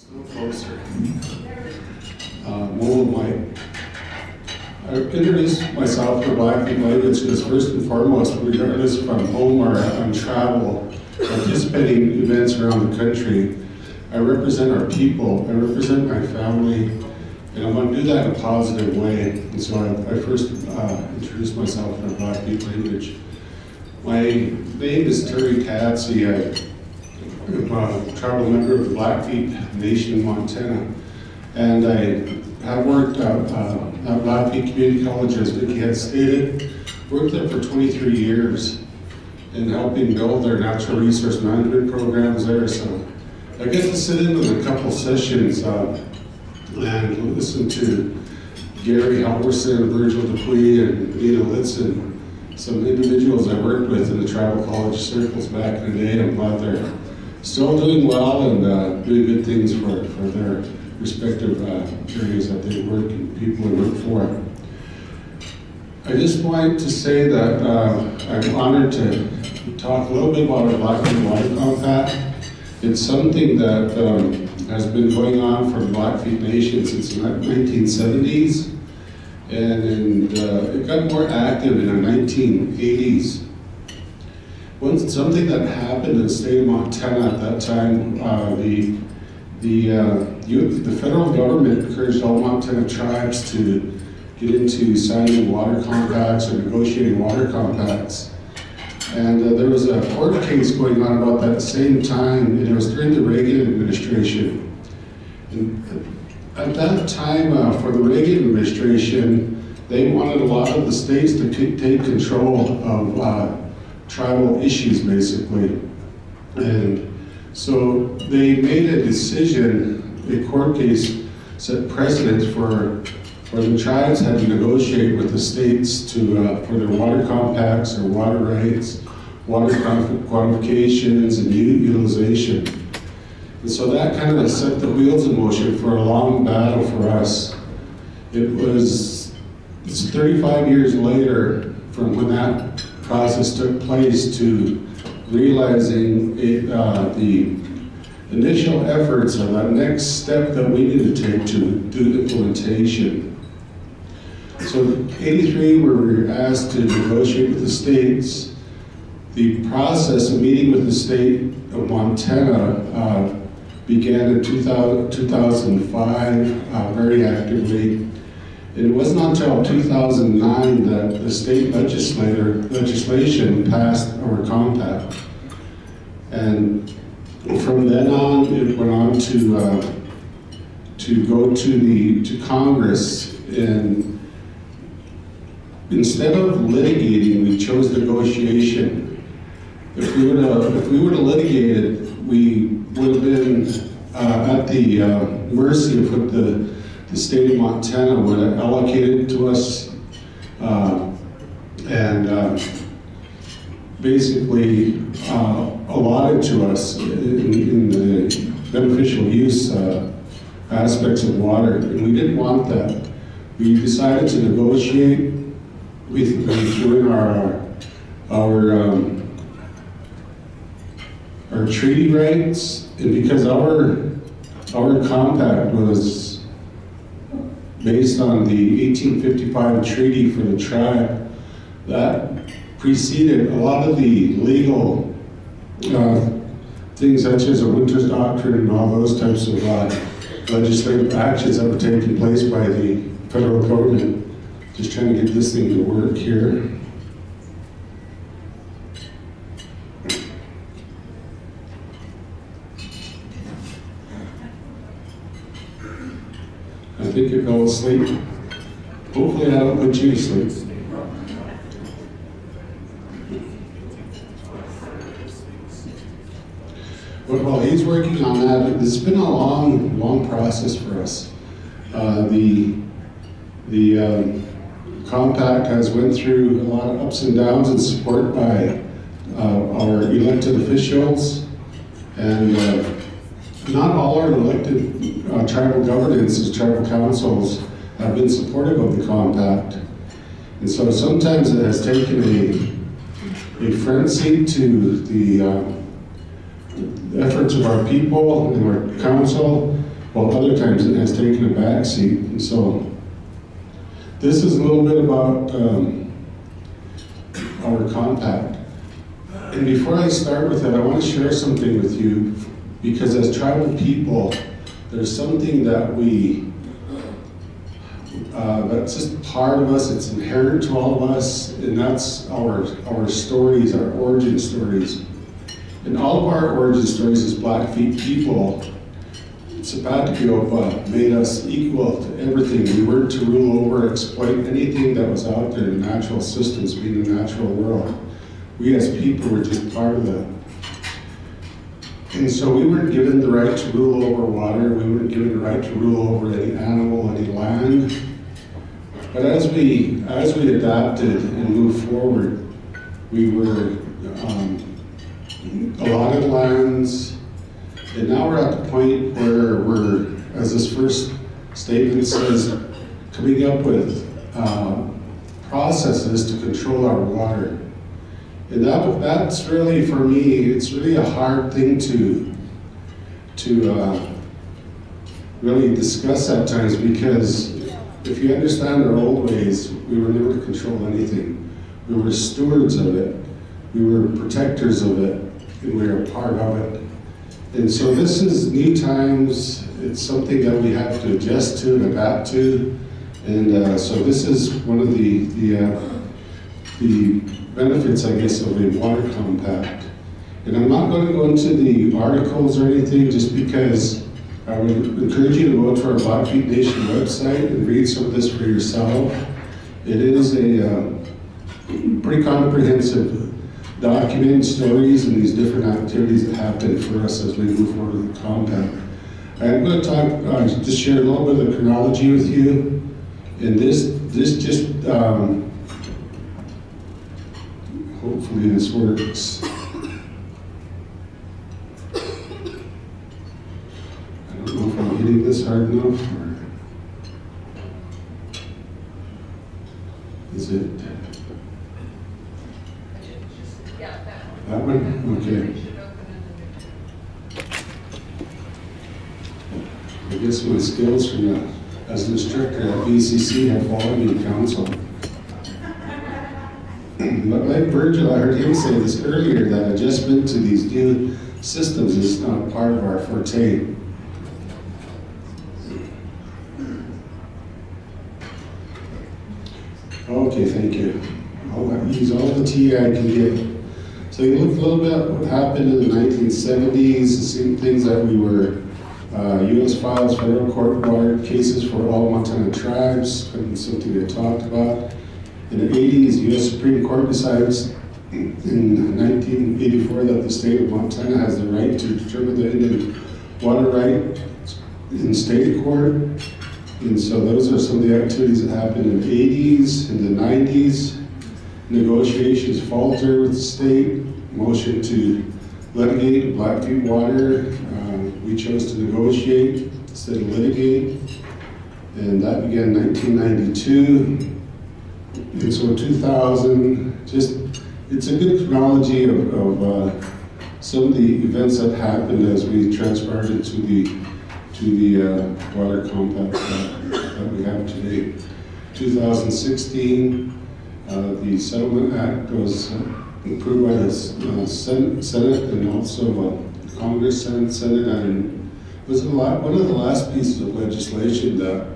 Closer. I introduced myself to Blackfeet language because first and foremost, regardless if I'm home or on travel, participating in events around the country, I represent our people, I represent my family, and I want to do that in a positive way. And so I first introduced myself in a Blackfeet language. My name is Tatsey. I'm a tribal member of the Blackfeet Nation in Montana, and I have worked at Blackfeet Community College, as Vicki had stated. Worked there for 23 years in helping build their natural resource management programs there. So I get to sit in on a couple sessions and listen to Gary Halverson, Virgil Dupuy, and Nina Litzen, some individuals I worked with in the tribal college circles back in the day. I'm glad they're still doing well and doing good things for their respective areas that they work and people they work for. I just wanted to say that I'm honored to talk a little bit about our Blackfeet Water Compact. It's something that has been going on for the Blackfeet Nation since the 1970s, and it got more active in the 1980s. Something that happened in the state of Montana at that time, the federal government encouraged all Montana tribes to get into signing water compacts or negotiating water compacts. And there was a court case going on about that at the same time, and it was during the Reagan administration. And at that time, for the Reagan administration, they wanted a lot of the states to take control of tribal issues, basically. And so they made a decision, a court case set precedent for the tribes had to negotiate with the states to for their water compacts or water rights, water qualifications, and utilization. And so that kind of set the wheels in motion for a long battle for us. It's 35 years later from when that process took place to realizing the initial efforts of that next step that we need to take to do implementation. So in '83, we were asked to negotiate with the states. The process of meeting with the state of Montana began in 2005 very actively. It wasn't until 2009 that the state legislation passed our compact. And from then on, it went on to go to Congress, and instead of litigating, we chose negotiation. If we were to litigate it, we would have been at the mercy of what the state of Montana would have allocated to us and basically allotted to us in the beneficial use aspects of water, and we didn't want that. We decided to negotiate. We threw in our treaty rights, and because our compact was based on the 1855 treaty for the tribe, that preceded a lot of the legal things such as a Winter's Doctrine and all those types of legislative actions that were taking place by the federal government. Just trying to get this thing to work here. I think you fell asleep. Hopefully I don't put you to sleep. But while he's working on that, it's been a long process for us. The compact has went through a lot of ups and downs and support by our elected officials, and not all our elected tribal governances, tribal councils have been supportive of the compact. And so sometimes it has taken a front seat to the efforts of our people and our council, while other times it has taken a back seat. And so this is a little bit about our compact. And before I start with it, I want to share something with you, because as tribal people, there's something that that's just part of us, it's inherent to all of us, and that's our stories, our origin stories. And all of our origin stories as Blackfeet people, Sabbatio made us equal to everything. We weren't to rule over, exploit anything that was out there in natural systems, being the natural world. We as people were just part of that. And so we weren't given the right to rule over water, we weren't given the right to rule over any animal, any land. But as we adapted and moved forward, we were allotted lands, and now we're at the point where we're, as this first statement says, coming up with processes to control our water. And that's really, for me, it's really a hard thing to really discuss at times, because if you understand our old ways, we were never to control anything. We were stewards of it, we were protectors of it, and we were a part of it. And so this is new times, it's something that we have to adjust to and adapt to. And so this is one of the benefits, I guess, of a water compact. And I'm not going to go into the articles or anything, just because I would encourage you to go to our Blackfeet Nation website and read some of this for yourself. It is a pretty comprehensive documenting stories and these different activities that happen for us as we move forward with the compact. I'm going to talk, just share a little bit of the chronology with you. And this just, hopefully this works. I don't know if I'm hitting this hard enough, or is it? Yeah, that one? Okay. I guess my skills from as an instructor at BCC have fallen in council. But like Virgil, I heard him say this earlier, that adjustment to these new systems is not part of our forte. Okay, thank you. I'll use all the tea I can get. So you look a little bit at what happened in the 1970s, the same things that we were, U.S. files federal court water cases for all Montana tribes, something we talked about. In the 80s, U.S. Supreme Court decides in 1984 that the state of Montana has the right to determine the Indian water right in state court. And so those are some of the activities that happened in the 80s. In the 90s, negotiations falter with the state, motion to litigate Blackfeet water. We chose to negotiate instead of litigate. And that began in 1992. And so in 2000, it's a good chronology of some of the events that happened as we transpired into the water compact that we have today. 2016, the Settlement Act was approved by the Senate and also Congress and Senate, and it was one of the last pieces of legislation that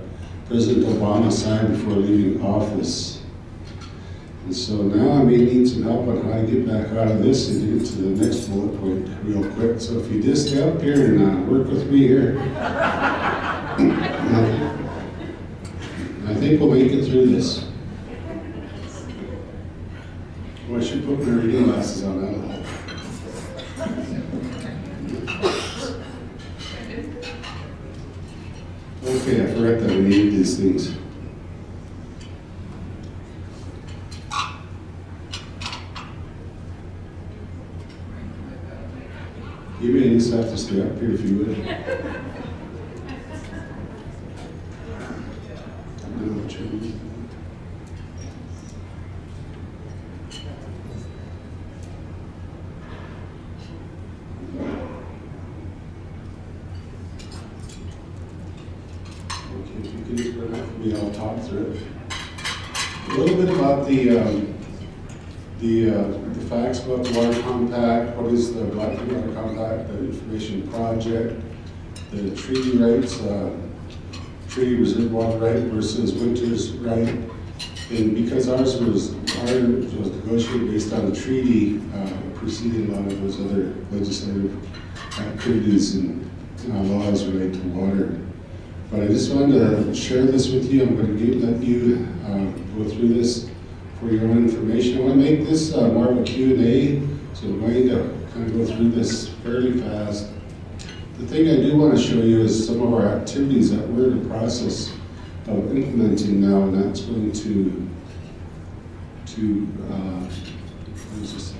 President Obama signed before leaving office. And so now I may need some help on how to get back out of this and get to the next bullet point real quick. So if you just stay up here and work with me here, I think we'll make it through this. Oh, I should put my reading glasses on, that'll help. Okay, I forgot that we needed these things. You may just have to stay up here if you would. we all talk through it. A little bit about the facts about the water compact. What is the Blackfeet Water Compact? The information project, the treaty rights, treaty reserve water right versus winter's right. And because ours was negotiated based on the treaty, preceding a lot of those other legislative activities and laws related to water. But I just wanted to share this with you. I'm going to let you go through this for your own information. I want to make this more of a Q&A, so I'm going to kind of go through this fairly fast. The thing I do want to show you is some of our activities that we're in the process of implementing now, and that's going to what is this?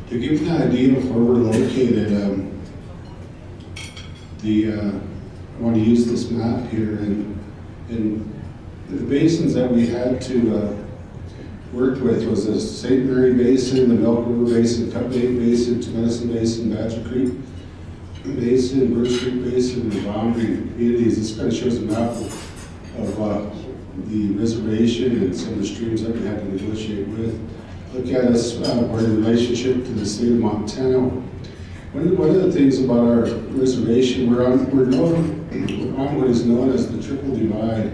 To give you an idea of where we're located, I want to use this map here, and the basins that we had to work with was the St. Mary Basin, the Milk River Basin, Cut Bank Basin, Two Medicine Basin, Badger Creek Basin, Birch Creek Basin, and the boundary communities. This kind of shows a map of the reservation and some of the streams that we had to negotiate with. Look at us, our relationship to the state of Montana. One of the things about our reservation, we're on what is known as the Triple Divide.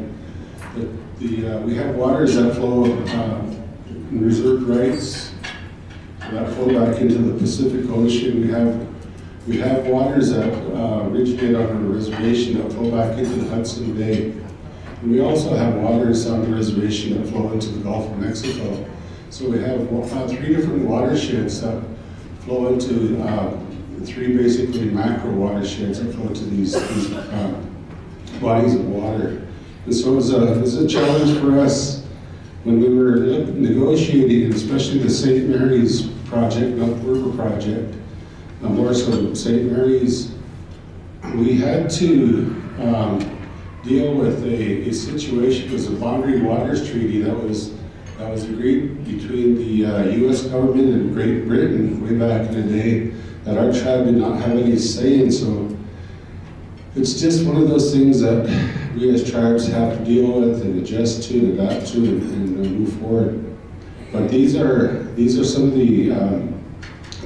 We have waters that flow in reserved rights that flow back into the Pacific Ocean. We have waters that originate on our reservation that flow back into the Hudson Bay. And we also have waters on the reservation that flow into the Gulf of Mexico. So we have 3 different watersheds that flow into 3 basically macro watersheds that flow into these bodies of water. And so it was a challenge for us when we were negotiating, and especially the St. Mary's project, not the River project, more so St. Mary's. We had to deal with a situation. It was a boundary waters treaty that was agreed between the U.S. government and Great Britain way back in the day that our tribe did not have any say in. So it's just one of those things that we as tribes have to deal with and adjust to and adapt to and move forward. But these are some of the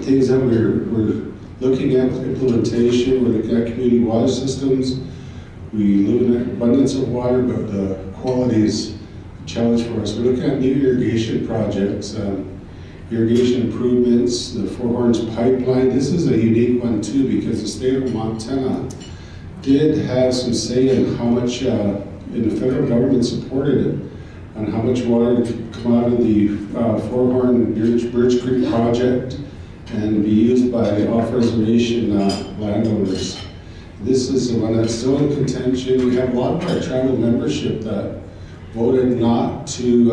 things that we're looking at implementation. We're looking at community water systems. We live in an abundance of water, but the quality is a challenge for us. We're looking at new irrigation projects, irrigation improvements, the Four Horns pipeline. This is a unique one too, because the state of Montana did have some say in how much, and the federal government supported it, on how much water could come out of the Four Horn Birch Creek project and be used by off-reservation landowners. This is the one that's still in contention. We have a lot of our tribal membership that voted not to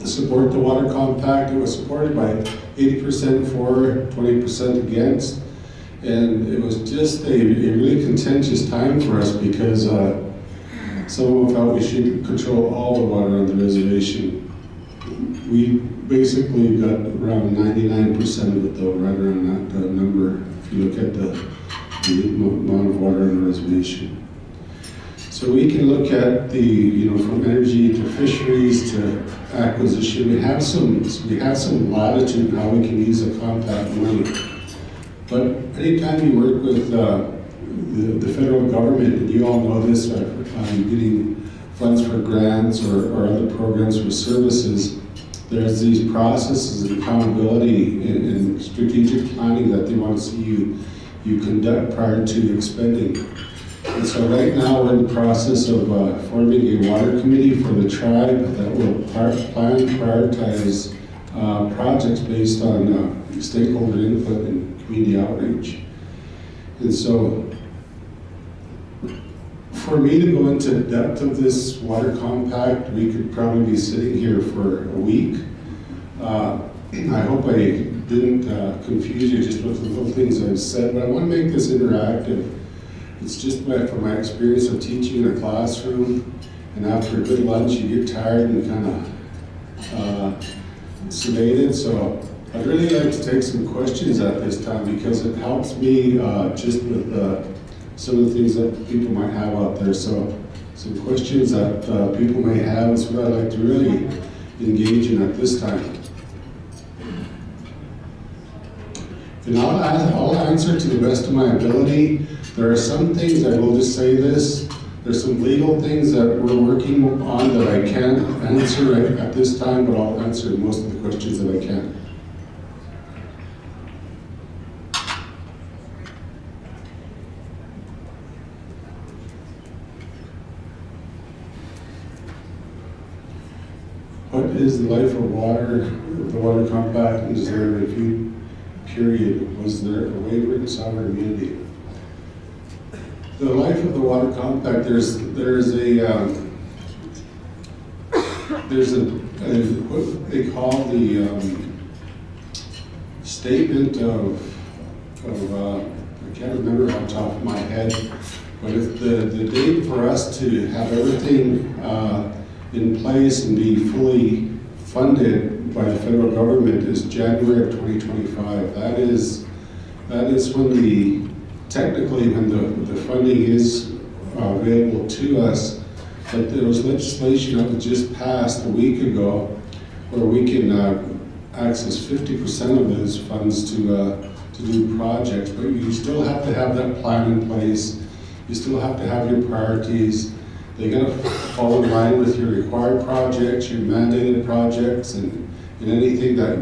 support the water compact. It was supported by 80% for, 20% against. And it was just a really contentious time for us because someone felt we should control all the water on the reservation. We basically got around 99% of it though, right around that number, if you look at the amount of water on the reservation. So we can look at from energy to fisheries to acquisition. We have some latitude in how we can use the compact money. But anytime you work with the federal government, and you all know this, getting funds for grants or other programs for services, there's these processes of accountability and strategic planning that they want to see you conduct prior to expending. And so right now we're in the process of forming a water committee for the tribe that will plan and prioritize projects based on stakeholder input and community outreach. And so for me to go into the depth of this water compact, we could probably be sitting here for a week. I hope I didn't confuse you just with the little things I've said, but I want to make this interactive. It's just from my experience of teaching in a classroom, and after a good lunch you get tired and kind of sedated, so I'd really like to take some questions at this time because it helps me just with some of the things that people might have out there. So some questions that people may have is what I'd like to really engage in at this time. And I'll answer to the best of my ability. There are some things, I will just say this, there's some legal things that we're working on that I can't answer at this time, but I'll answer most of the questions that I can. What is the life of water, the water compact, and is there a review period? Was there a waiver in sovereign immunity? The life of the water compact, there's what they call the statement of I can't remember off the top of my head, but if the date for us to have everything in place and be fully funded by the federal government is January of 2025. That is when technically when the funding is available to us. But there was legislation that was just passed a week ago where we can access 50% of those funds to do projects, but you still have to have that plan in place. You still have to have your priorities. They got to fall in line with your required projects, your mandated projects, and anything that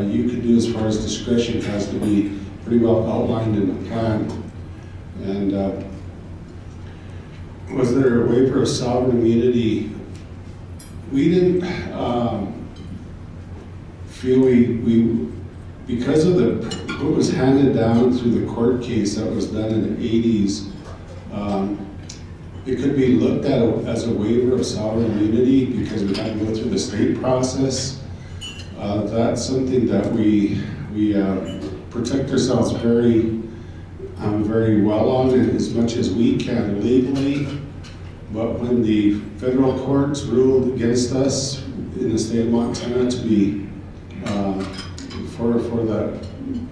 you can do as far as discretion has to be pretty well outlined in the plan. And was there a waiver of sovereign immunity? We didn't feel we because of what was handed down through the court case that was done in the 80s. It could be looked at as a waiver of sovereign immunity because we had to go through the state process. That's something that we protect ourselves very well on, and as much as we can legally. But when the federal courts ruled against us in the state of Montana to be for that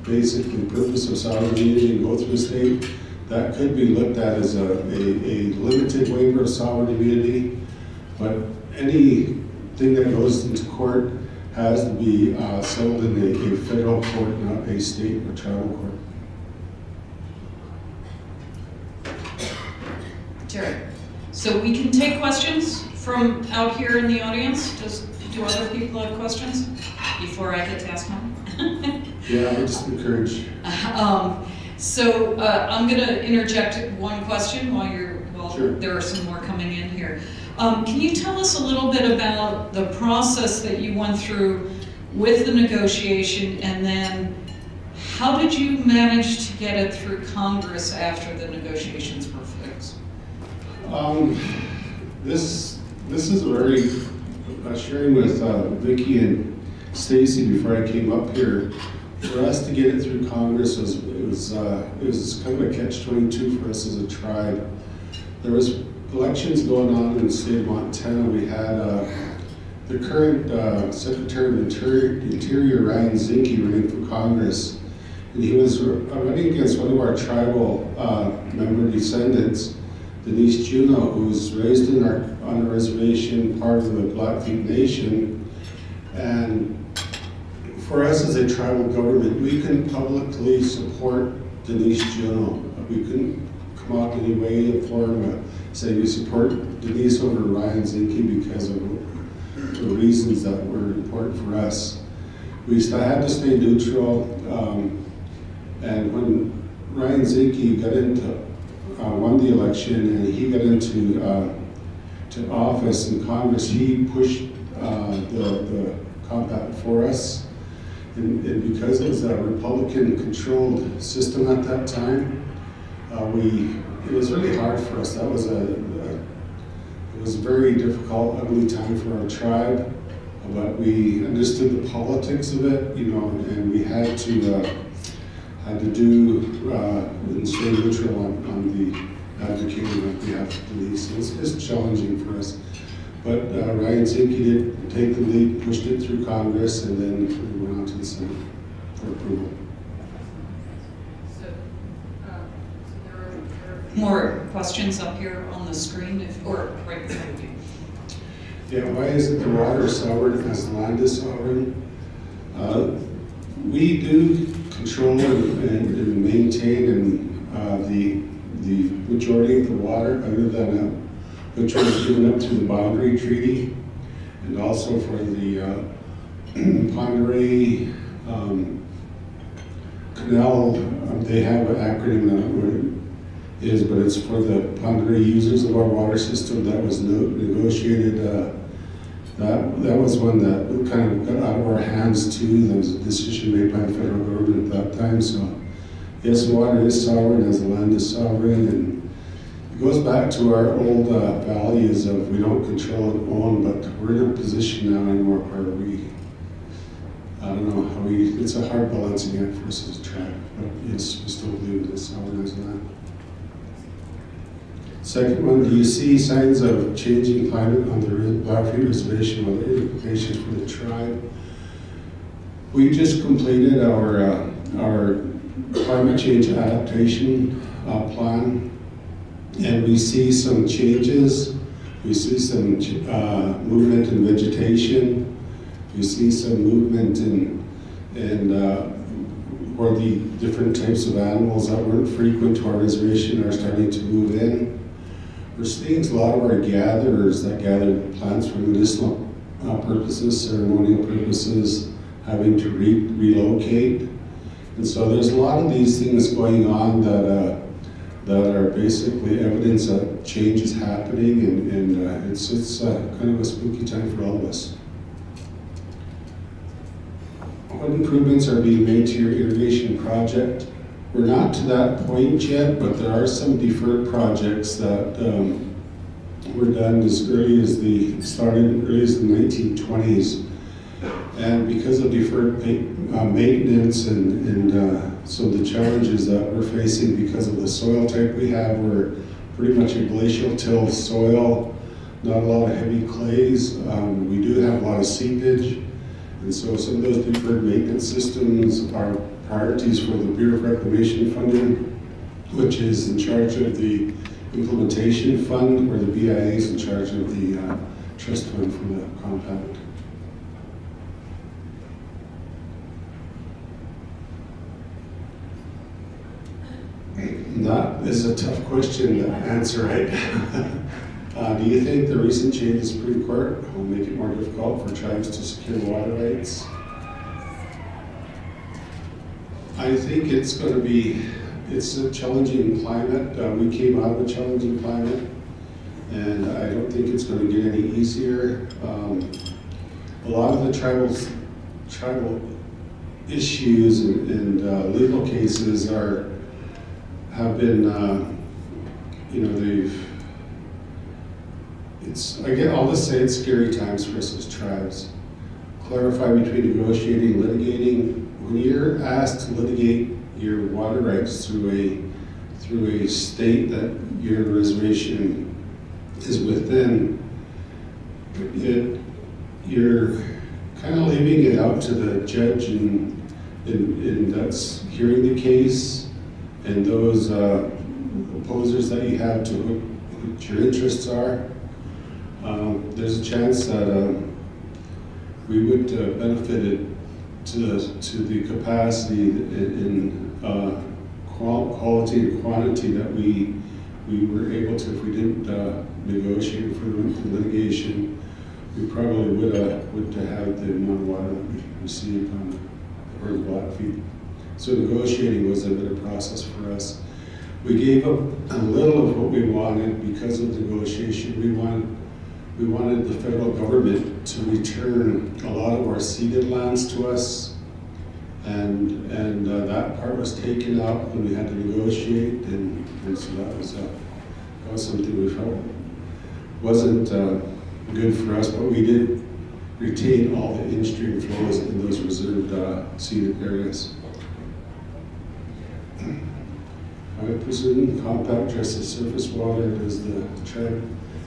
basically purpose of sovereign immunity and go through the state, that could be looked at as a limited waiver of sovereign immunity, but anything that goes into court has to be settled in a federal court, not a state or tribal court. Terry, so we can take questions from out here in the audience. Do other people have questions before I get to ask mine? Yeah, I would just encourage. So I'm going to interject one question while Sure. There are some more coming in here. Can you tell us a little bit about the process that you went through with the negotiation, and then how did you manage to get it through Congress after the negotiations were fixed? This is very sharing with Vicki and Stacy before I came up here. For us to get it through Congress it was kind of a catch-22 for us as a tribe. There was elections going on in the state of Montana. We had the current Secretary of Interior, Ryan Zinke, running for Congress, and he was running against one of our tribal member descendants, Denise Juneau, who was raised on a reservation, part of the Blackfeet Nation. And for us as a tribal government, we couldn't publicly support Denise Juneau. We couldn't come out in any way and form say we support Denise over Ryan Zinke because of the reasons that were important for us. We had to stay neutral, and when Ryan Zinke got won the election and he got into to office in Congress, he pushed the compact for us. And because it was a Republican-controlled system at that time, we it was really hard for us. That was it was a very difficult, ugly time for our tribe, but we understood the politics of it, you know, and we had to do and stay neutral on the advocating on behalf of the police. So it's challenging for us. But Ryan Zinke did take the lead, pushed it through Congress, and then we went on to the Senate for approval. So there are more questions up here on the screen, or right in front of you. Yeah, why isn't the water sovereign as the land is sovereign? We do control and maintain the majority of the water, other than which was given up through the boundary treaty, and also for the Ponderay Canal. They have an acronym that is, but it's for the Ponderay users of our water system. That was negotiated. That was one that kind of got out of our hands too. There was a decision made by the federal government at that time. So yes, water is sovereign as the land is sovereign, and it goes back to our old values of we don't control and own, but we're in a position now anymore where I don't know how it's a hard balancing act for us as a tribe, but yes, we still believe it is sovereign as land. Second one, do you see signs of changing climate on the Blackfeet Reservation? What are the implications for the tribe? We just completed our climate change adaptation plan, and we see some changes. We see some movement in vegetation. We see some movement in where the different types of animals that weren't frequent to our reservation are starting to move in. We're seeing a lot of our gatherers that gather plants for medicinal purposes, ceremonial purposes, having to relocate. And so there's a lot of these things going on that are basically evidence that change is happening, and it's kind of a spooky time for all of us. What improvements are being made to your irrigation project? We're not to that point yet, but there are some deferred projects that were done as early as the 1920s. And because of deferred maintenance and some of the challenges that we're facing because of the soil type we have, we're pretty much a glacial till soil, not a lot of heavy clays. We do have a lot of seepage. And so some of those deferred maintenance systems are priorities for the Bureau of Reclamation funding, which is in charge of the implementation fund, where the BIA is in charge of the trust fund for the compact. That is a tough question to answer, right? Do you think the recent change in the Supreme Court will make it more difficult for tribes to secure water rights? I think it's a challenging climate. We came out of a challenging climate, and I don't think it's going to get any easier. A lot of the tribal issues and legal cases have been, I'll just say it's scary times for us as tribes. Clarify between negotiating and litigating. When you're asked to litigate your water rights through a state that your reservation is within, you're kind of leaving it out to the judge and that's hearing the case, and those opposers that you have to what your interests are. There's a chance that we would benefit it to the capacity in quality and quantity that we were able to. If we didn't negotiate for the litigation, we probably would have the amount of water that we received on the Blackfeet. So negotiating was a bit of process for us. We gave up a little of what we wanted because of negotiation. We wanted the federal government to return a lot of our ceded lands to us, and that part was taken up when we had to negotiate, and so that was something we felt wasn't good for us, but we did retain all the in-stream flows in those reserved scenic areas. I presume compact just as surface water does the tribe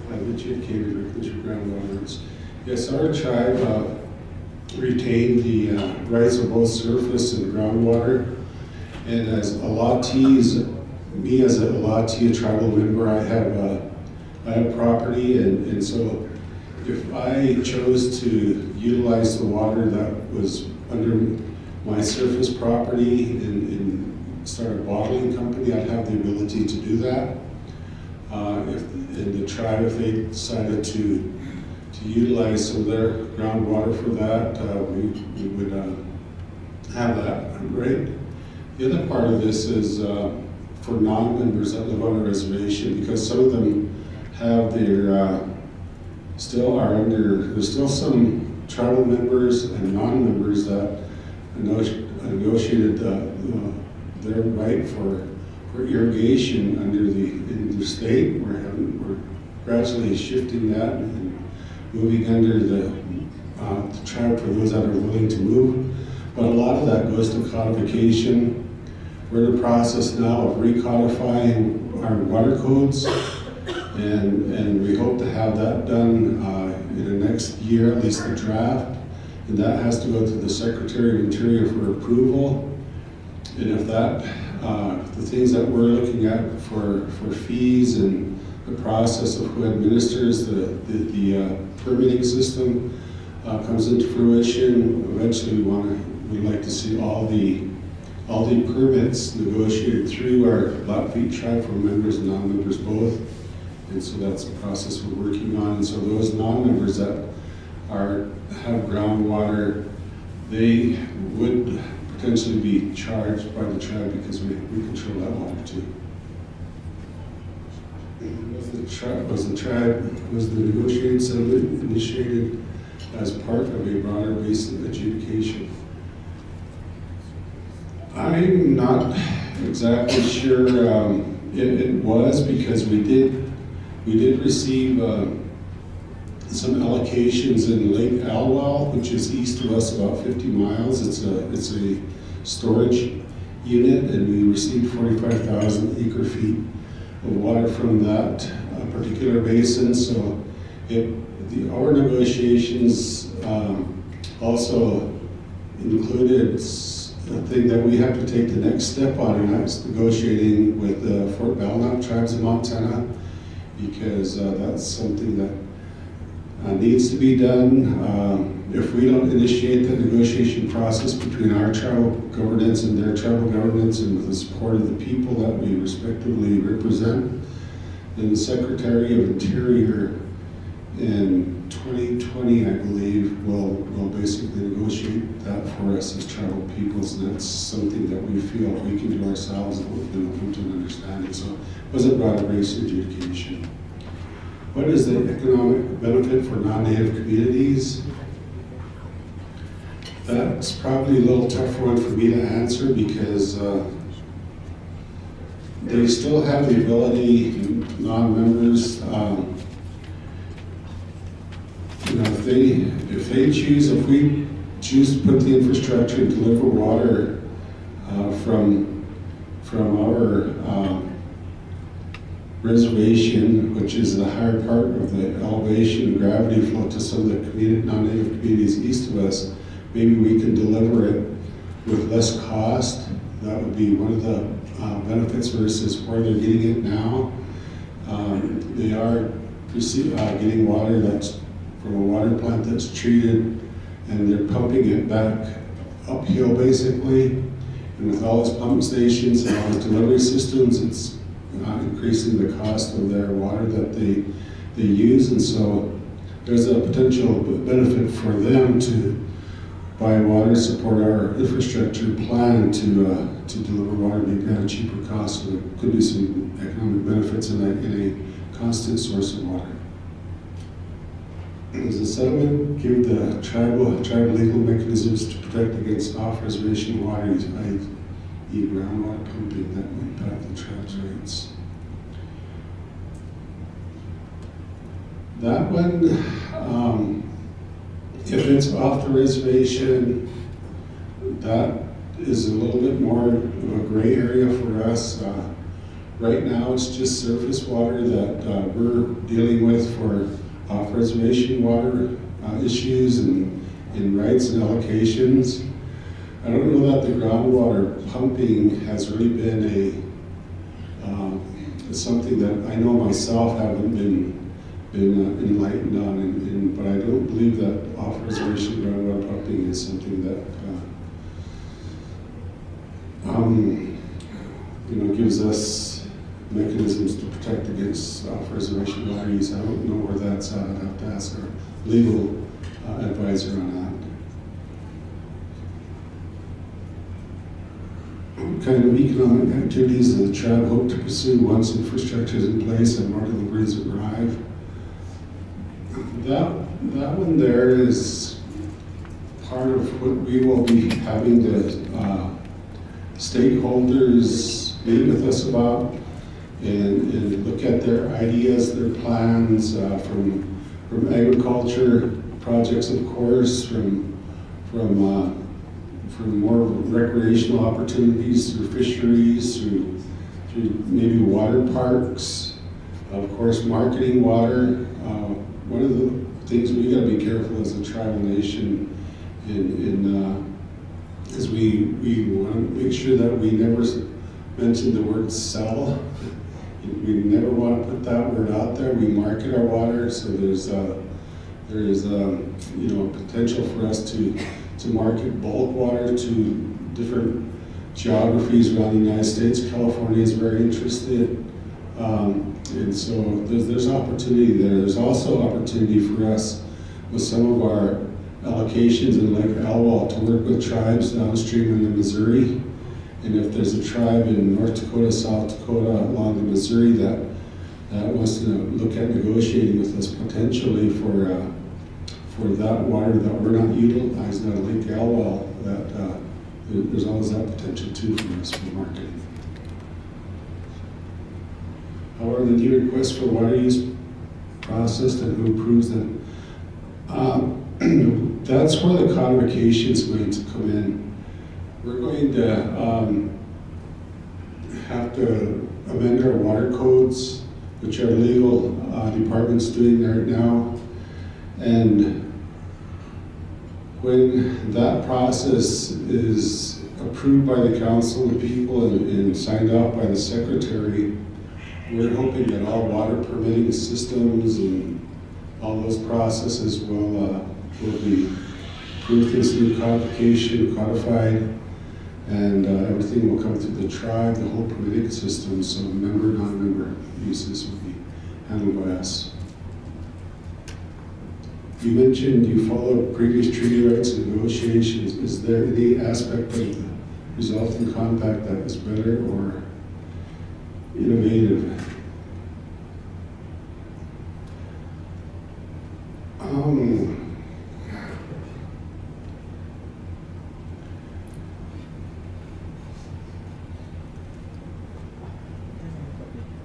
have adjudicated reclamation groundwater. Yes, our tribe retained the rights of both surface and groundwater. And as allottees, me as a allottee, a tribal member, I have property, and so if I chose to utilize the water that was under my surface property and start a bottling company, I'd have the ability to do that. In the tribe, if they decided to utilize some of their groundwater for that, we would have that, right? The other part of this is for non-members that live on a reservation, because some of them have their, there's still some tribal members and non-members that negotiated their right for irrigation under the state. We're gradually shifting that and moving under the tribe for those that are willing to move. But a lot of that goes to codification. We're in the process now of recodifying our water codes, and we hope to have that done in the next year, at least the draft. And that has to go to the Secretary of Interior for approval. And if that, the things that we're looking at for fees and the process of who administers the permitting system comes into fruition, eventually we'd like to see all the permits negotiated through our Blackfeet tribe for members and non-members both. And so that's the process we're working on. And so those non-members that have groundwater, they would potentially be charged by the tribe because we control that water too. Was the negotiated settlement initiated as part of a broader basin adjudication? I'm not exactly sure. It was, because we did receive some allocations in Lake Alwell, which is east of us about 50 miles. It's a storage unit, and we received 45,000 acre feet of water from that particular basin. So our negotiations also included a thing that we have to take the next step on, and that's negotiating with the Fort Belknap tribes in Montana, because that's something that needs to be done. If we don't initiate the negotiation process between our tribal governance and their tribal governance, and with the support of the people that we respectively represent, then the Secretary of Interior in 2020, I believe, will basically negotiate that for us as tribal peoples, and that's something that we feel we can do ourselves and we've been open to an understanding. So it was a broad base adjudication. What is the economic benefit for non-native communities? That's probably a little tougher one for me to answer, because they still have the ability, non-members, if we choose to put the infrastructure and deliver water from our reservation, which is the higher part of the elevation and gravity flow, to some of the non-native communities east of us, maybe we can deliver it with less cost. That would be one of the benefits versus where they're getting it now. They are getting water that's from a water plant that's treated, and they're pumping it back uphill basically. And with all its pump stations and all its delivery systems, it's increasing the cost of their water that they use. And so there's a potential benefit for them to buy water, support our infrastructure plan to deliver water maybe at a cheaper cost. So there could be some economic benefits in a constant source of water. Does the settlement give the tribe legal mechanisms to protect against off-reservation water? groundwater pumping that will impact the tribes' rates. That one, if it's off the reservation, that is a little bit more of a gray area for us. Right now, it's just surface water that we're dealing with for off-reservation water issues and rights and allocations. I don't know that the groundwater pumping has really been something that I know myself haven't been enlightened on, but I don't believe that off-reservation groundwater pumping is something that gives us mechanisms to protect against off-reservation water use. I don't know where that's at. I'd have to ask our legal advisor on that. What kind of economic activities does the tribe hope to pursue once infrastructure is in place and more deliveries arrive? That one there is part of what we will be having the stakeholders meet with us about and look at their ideas, their plans from agriculture projects, of course, from more recreational opportunities through fisheries, through maybe water parks, of course, marketing water. One of the things we got to be careful as a tribal nation is we want to make sure that we never mention the word sell. We never want to put that word out there. We market our water, so there's potential for us to market bulk water to different geographies around the United States. California is very interested, and so there's opportunity there. There's also opportunity for us with some of our allocations in Lake Elwha to work with tribes downstream in the Missouri. And if there's a tribe in North Dakota, South Dakota, along the Missouri that wants to look at negotiating with us potentially for that water that we're not utilizing at Lake Elwha, that there's always that potential too for us for marketing. However, the new requests for water use processed and who approves them, that's where the codification is going to come in. We're going to have to amend our water codes, which our legal department's doing right now. And when that process is approved by the council of people and signed off by the secretary, we're hoping that all water permitting systems and all those processes will be approved through this new codification, codified, and everything will come through the tribe, the whole permitting system, so member, non-member uses will be handled by us. You mentioned you followed previous treaty rights and negotiations. Is there any aspect of the resulting compact that is better or innovative?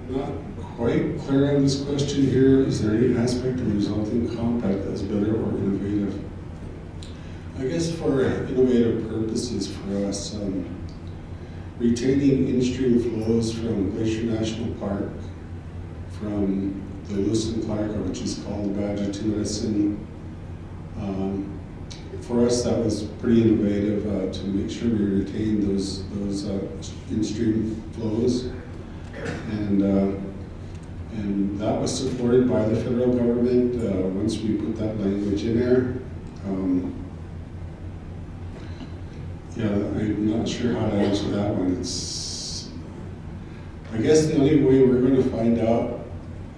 Not quite clear on this question here. Is there any aspect of the resulting compact that's better or innovative? I guess for innovative purposes for us, retaining in-stream flows from Glacier National Park, from the Lewis and Clark, which is called the Badger to Medicine. For us, that was pretty innovative to make sure we retain those in-stream flows. And that was supported by the federal government once we put that language in there. I'm not sure how to answer that one. I guess the only way we're going to find out,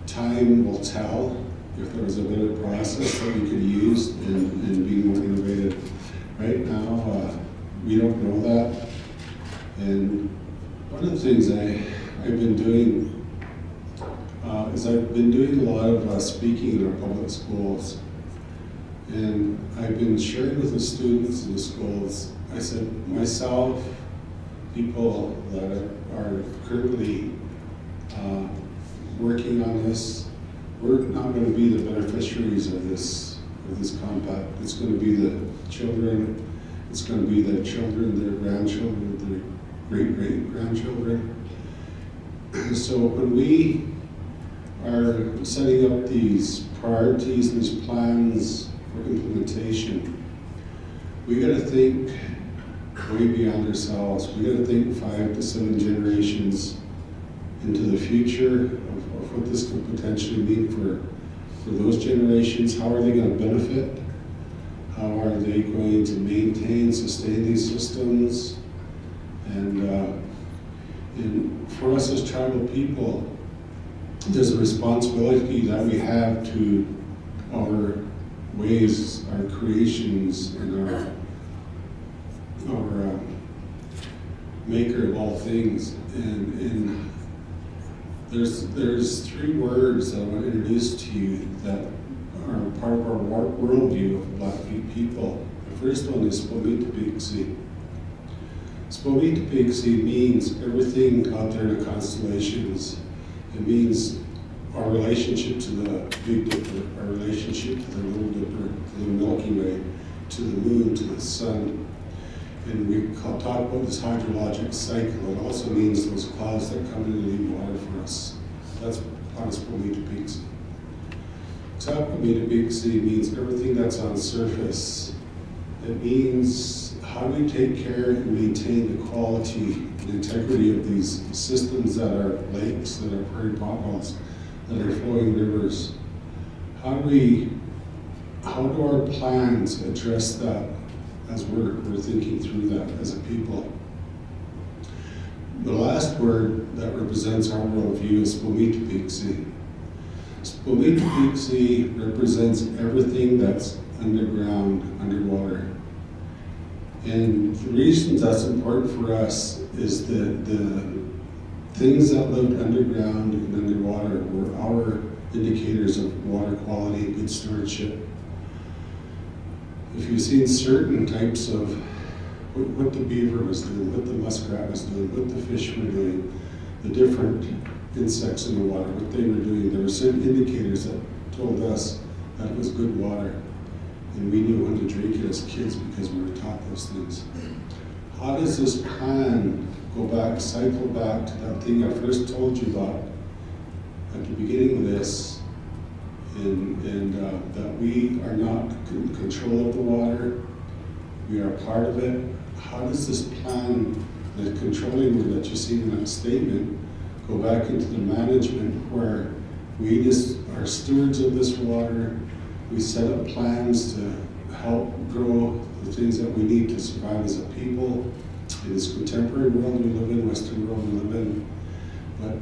time will tell if there was a better process that we could use and be more innovative. Right now, we don't know that. And one of the things I've been doing is I've been doing a lot of speaking in our public schools. And I've been sharing with the students in the schools. I said, myself, people that are currently working on this. We're not going to be the beneficiaries of this compact. It's going to be the children. It's going to be their children, their grandchildren, their great-great-grandchildren. So when we are setting up these priorities and these plans for implementation, we got to think way beyond ourselves. We got to think 5 to 7 generations into the future of what this could potentially mean for those generations. How are they going to benefit? How are they going to maintain, sustain these systems? And for us as tribal people, there's a responsibility that we have to our ways, our creations, and our maker of all things. And there's 3 words that I want to introduce to you that are part of our worldview of Blackfeet people. The first one is Spomit-Pixie. Spomit-Pixie means everything out there in the constellations. It means our relationship to the Big Dipper, our relationship to the Little Dipper, to the Milky Way, to the moon, to the sun. And we talk about this hydrologic cycle. It also means those clouds that come in and leave water for us. That's part of Spomit-Pixie. Spomit-Pixie means everything that's on surface. It means how do we take care and maintain the quality and integrity of these systems that are lakes, that are prairie potholes, that are flowing rivers. How do our plans address that as we're thinking through that as a people? The last word that represents our worldview is Spomit-Pixie. Spomit-Pixie represents everything that's underground, underwater. And the reason that's important for us is that the things that lived underground and underwater were our indicators of water quality and good stewardship. If you've seen certain types of what the beaver was doing, what the muskrat was doing, what the fish were doing, the different insects in the water, what they were doing, there were certain indicators that told us that it was good water. And we knew when to drink it as kids because we were taught those things. How does this plan go back, cycle back to that thing I first told you about at the beginning of this, and that we are not in control of the water, we are part of it. How does this plan, the controlling word that you see in that statement, go back into the management where we just are stewards of this water? We set up plans to help grow the things that we need to survive as a people in this contemporary world we live in, Western world we live in. But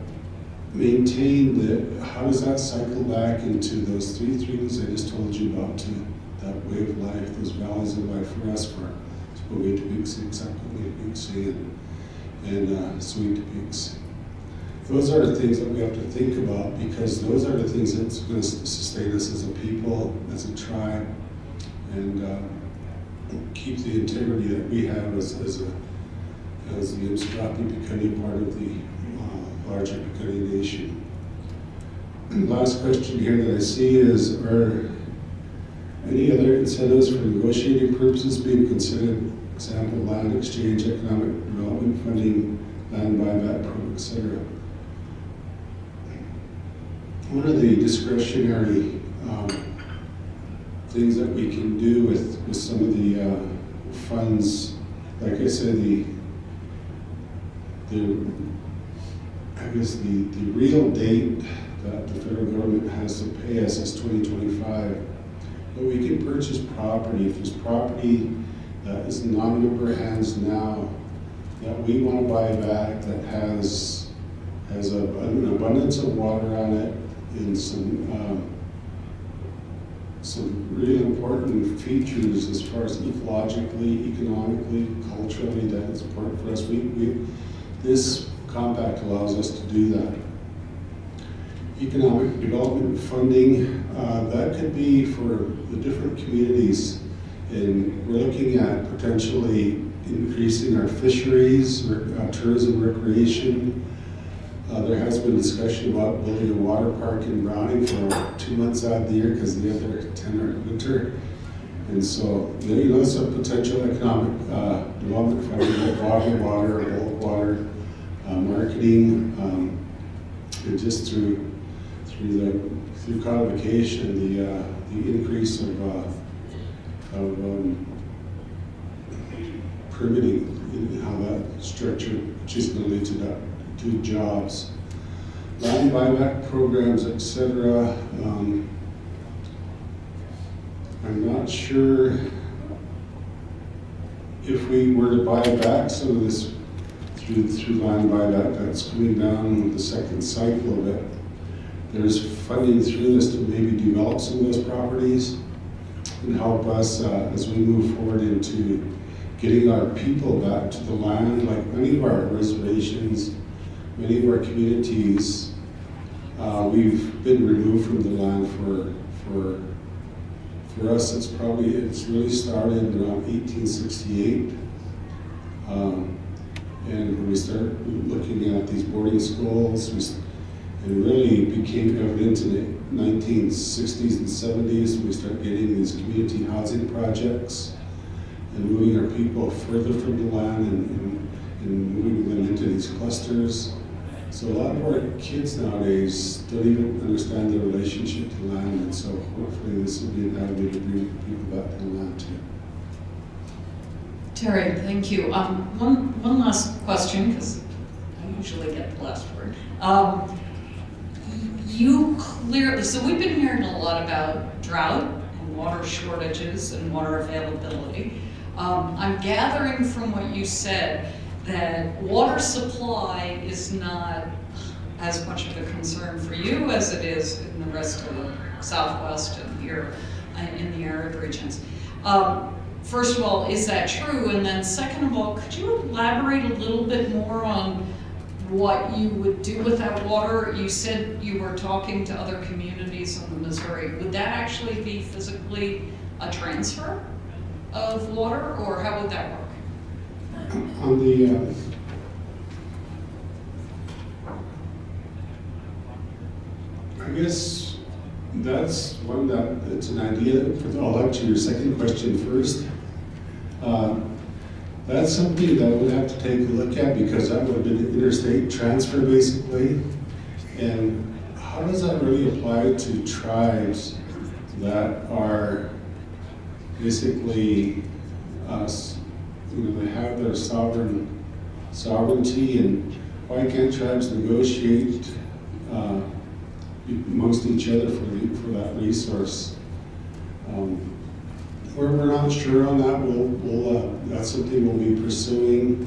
maintain how does that cycle back into those 3 things I just told you about, to that way of life, those values of life for us, for Spomit-Pixie, Pixie, and Sweet-Pixie. Those are the things that we have to think about, because those are the things that's going to sustain us as a people, as a tribe, and keep the integrity that we have as the Mississippi-Piconee part of the larger Piconee Nation. And last question here that I see is, are any other incentives for negotiating purposes being considered? Example, land exchange, economic development funding, land buyback program, etc. One of the discretionary things that we can do with some of the funds, like I said, the real date that the federal government has to pay us is 2025. But we can purchase property. If there's property that is not in our hands now that we want to buy back, that has an abundance of water on it, and some really important features as far as ecologically, economically, culturally, that is important for us. This compact allows us to do that. Economic development funding, that could be for the different communities. And we're looking at potentially increasing our fisheries, tourism, recreation. There has been discussion about building a water park in Browning for 2 months out of the year because the other 10 are in winter. And so there's a potential economic development funding like water, bulk water, marketing, and just through codification, the increase of permitting, and how that structure, which is going to lead to jobs, land buyback programs, etc. I'm not sure if we were to buy back some of this through land buyback, that's coming down the second cycle of it. There's funding through this to maybe develop some of those properties and help us as we move forward into getting our people back to the land. Like many of our reservations, many of our communities, we've been removed from the land for us. It's really started around 1868. And when we start looking at these boarding schools, it really became evident in the 1960s and 70s when we start getting these community housing projects and moving our people further from the land and moving them into these clusters. So a lot of our kids nowadays don't even understand their relationship to land, and so hopefully this will be an avenue to bring people back to the land too. Terry, thank you. One last question, because I usually get the last word. You clearly, so we've been hearing a lot about drought and water shortages and water availability. I'm gathering from what you said that water supply is not as much of a concern for you as it is in the rest of the Southwest and here in the arid regions. First of all, is that true? And then second of all, could you elaborate a little bit more on what you would do with that water? You said you were talking to other communities on the Missouri. Would that actually be physically a transfer of water, or how would that work? On the I guess that's one that it's an idea. I'll answer your second question first. That's something that we'll have to take a look at, because that would have been an interstate transfer basically. And how does that really apply to tribes that are basically they have their sovereignty, and why can't tribes negotiate amongst each other for that resource? We're not sure on that. That's something we'll be pursuing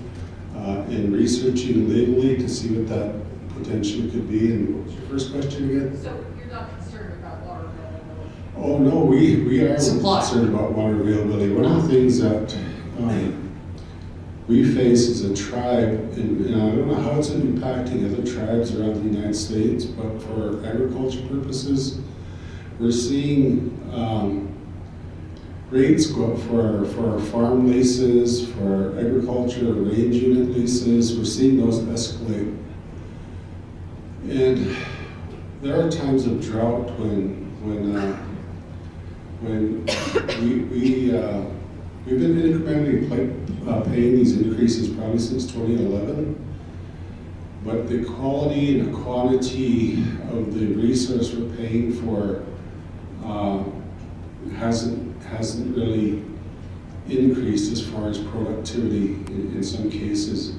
and researching legally to see what that potential could be. And what was your first question again? So you're not concerned about water availability? Oh no, we are Supply. concerned about water availability. One of the things that we face as a tribe, and I don't know how it's impacting other tribes around the United States, but for agriculture purposes, we're seeing rates go up for our farm leases, for our agriculture range unit leases. We're seeing those escalate. And there are times of drought when we've been incrementally paying these increases probably since 2011, but the quality and the quantity of the resource we're paying for hasn't really increased as far as productivity in some cases.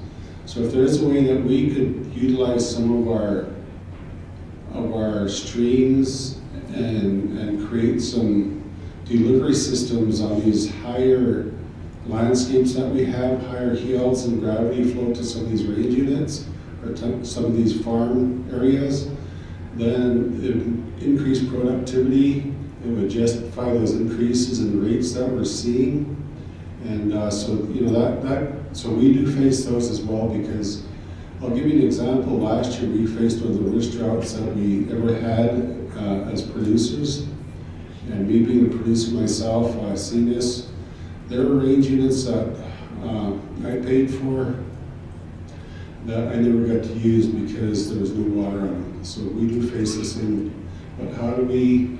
So if there is a way that we could utilize some of our streams and create some delivery systems on these higher landscapes that we have, higher hills and gravity flow to some of these range units or to some of these farm areas, then it would increase productivity. It would justify those increases in rates that we're seeing. And so we do face those as well, because I'll give you an example. Last year we faced one of the worst droughts that we ever had as producers. And me being a producer myself, I've seen this. There were range units that I paid for that I never got to use because there was no water on it. So we do face the same, but how do we,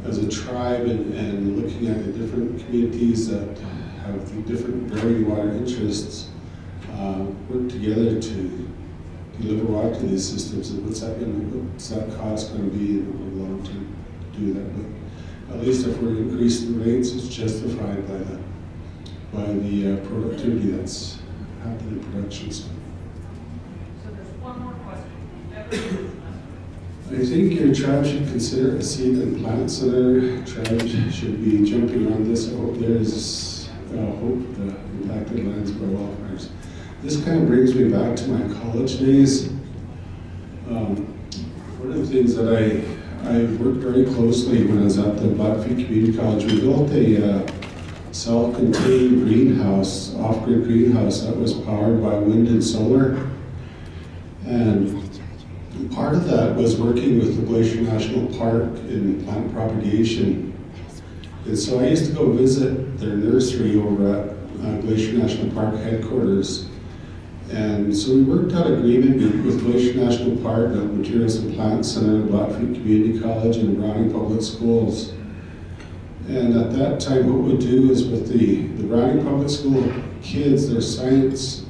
as a tribe and looking at the different communities that have the different varying water interests, work together to deliver water to these systems, and what's that cost going to be in the long term to do that? But at least if we're increasing the rates, it's justified by the productivity that's happening in production. So there's one more question. I think your tribe should consider a seed and plant center. Tribe should be jumping on this. I hope there's hope the impacted lands by wildfires. This kind of brings me back to my college days. One of the things that I worked very closely when I was at the Blackfeet Community College, we built a self-contained greenhouse, off-grid greenhouse that was powered by wind and solar. And part of that was working with the Glacier National Park in plant propagation. And so I used to go visit their nursery over at Glacier National Park headquarters. And so we worked out agreement with Glacier National Park, the Materials and Plant Center, Blackfeet Community College, and Browning Public Schools. And at that time, what we'd do is with the Browning Public School kids, their science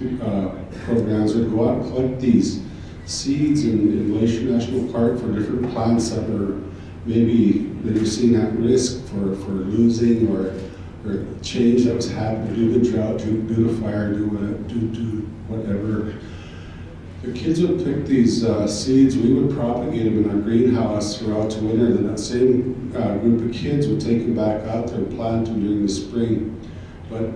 programs, would go out and collect these seeds in Glacier National Park for different plants that were maybe they were seen at risk for losing or change that was happening due to drought, due to fire, due to whatever. The kids would pick these seeds, we would propagate them in our greenhouse throughout the winter, then that same group of kids would take them back out there and plant them during the spring. But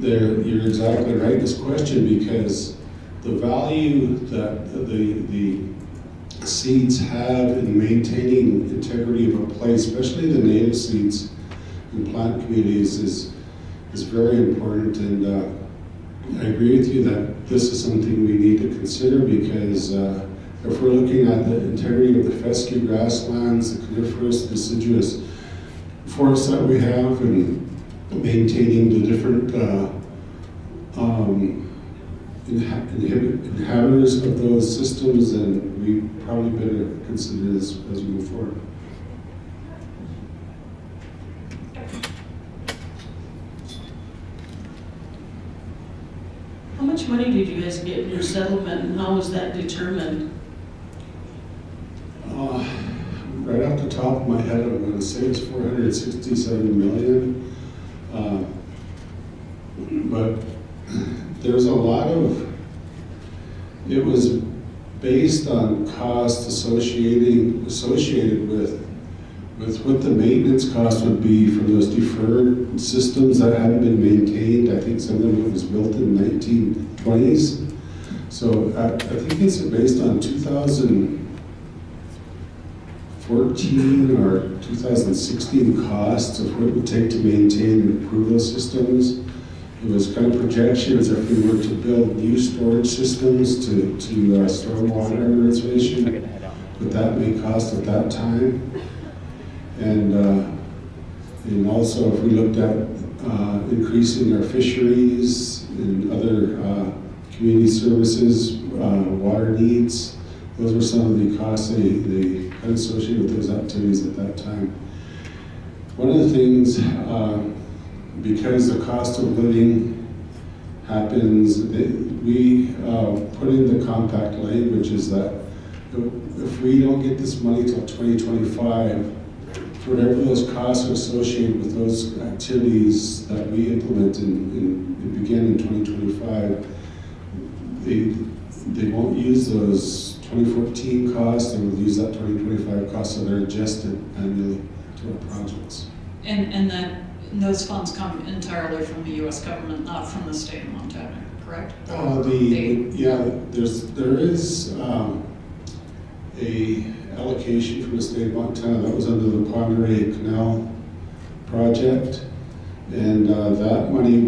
you're exactly right in this question, because the value that the seeds have in maintaining integrity of a place, especially the native seeds in plant communities, is very important. And I agree with you that this is something we need to consider, because if we're looking at the integrity of the fescue grasslands, the coniferous deciduous forests that we have, and maintaining the different inhabitants of those systems, and we probably better consider this as we move forward. How much money did you guys get in your settlement, and how was that determined? Right off the top of my head, I'm going to say it's $467 million. But there's a lot of, it was based on cost associated with what the maintenance cost would be for those deferred systems that hadn't been maintained. I think some of them was built in the 1920s. So I think it's based on 2014 or 2016 costs of what it would take to maintain and improve those systems. It was kind of projections if we were to build new storage systems to store water on the reservation, what that may cost at that time. And also if we looked at increasing our fisheries and other community services, water needs, those were some of the costs they had associated with those activities at that time. One of the things, because the cost of living happens, we put in the compact language is that if we don't get this money till 2025, whatever those costs are associated with those activities that we implement and begin in 2025, they won't use those 2014 costs, they will use that 2025 cost, so they're adjusted annually to our projects. And those funds come entirely from the U.S. government, not from the state of Montana, correct? There is a allocation from the state of Montana that was under the Ponderay Canal project, and that money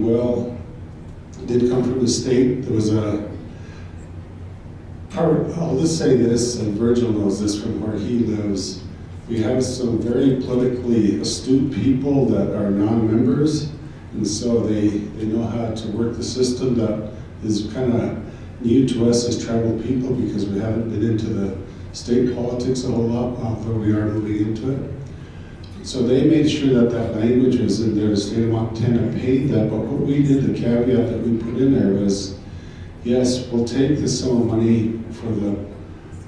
did come from the state. There was I'll just say this, and Virgil knows this from where he lives. We have some very politically astute people that are non-members, And so they know how to work the system that is kind of new to us as tribal people because we haven't been into the state politics a whole lot, although we are moving into it. So they made sure that that language was in there. The state of Montana paid that, but what we did, the caveat that we put in there was, yes, we'll take this sum of money for the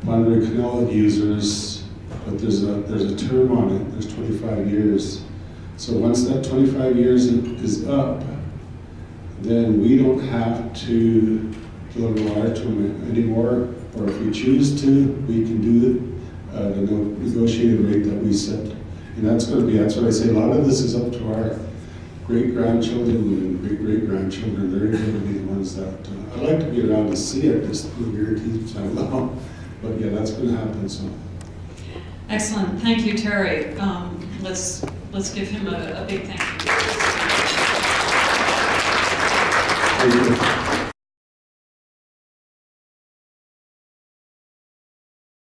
Boundary Canal users, but there's a term on it, there's 25 years. So once that 25 years is up, then we don't have to deliver water to them anymore, or if we choose to, we can do the negotiated rate that we set. And that's what I say, a lot of this is up to our great-grandchildren and great-great-grandchildren. They're going to be the ones that, I'd like to be around to see it, just the guarantees I will. But yeah, that's going to happen, so. Excellent, thank you, Terry. Let's give him a big thank you. Thank you.